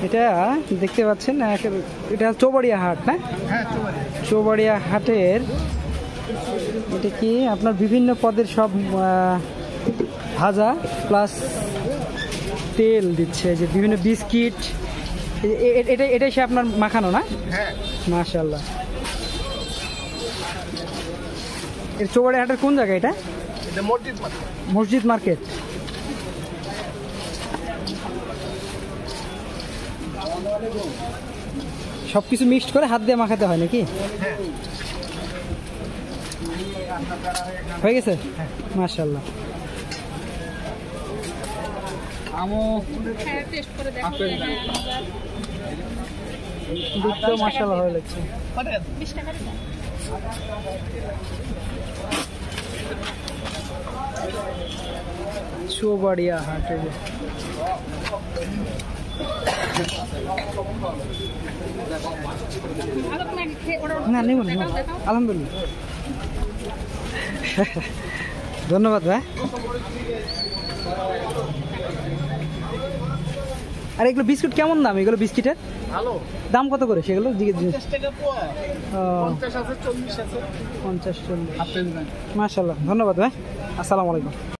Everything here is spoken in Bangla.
এটা দেখতে পাচ্ছেন এটা চৌবাড়িয়া হাট না? চৌবাড়িয়া হাটের এটা কি আপনার বিভিন্ন পদের সব ভাজা প্লাস তেল দিচ্ছে, যে বিভিন্ন বিস্কিট, এটাই সে আপনার মাখানো না? মাশাআল্লাহ। এর চৌবাড়িয়া হাটের কোন জায়গা এটা? মসজিদ মার্কেট। সবকিছু মিক্সড করে হাত দিয়ে মাখাতে হয় নাকি? হয়ে গেছে, মাশাআল্লাহ। দেখতেও মাশাআল্লাহ ভালো লাগছে। চৌবাড়িয়া হাটে না নেব না, আলহামদুলিল্লাহ। ধন্যবাদ ভাই। আর এগুলো বিস্কুট কেমন দাম? এগুলো বিস্কিটের দাম কত করে সেগুলো? 50-40। মাশাআল্লাহ, ধন্যবাদ ভাই। আসসালামু আলাইকুম।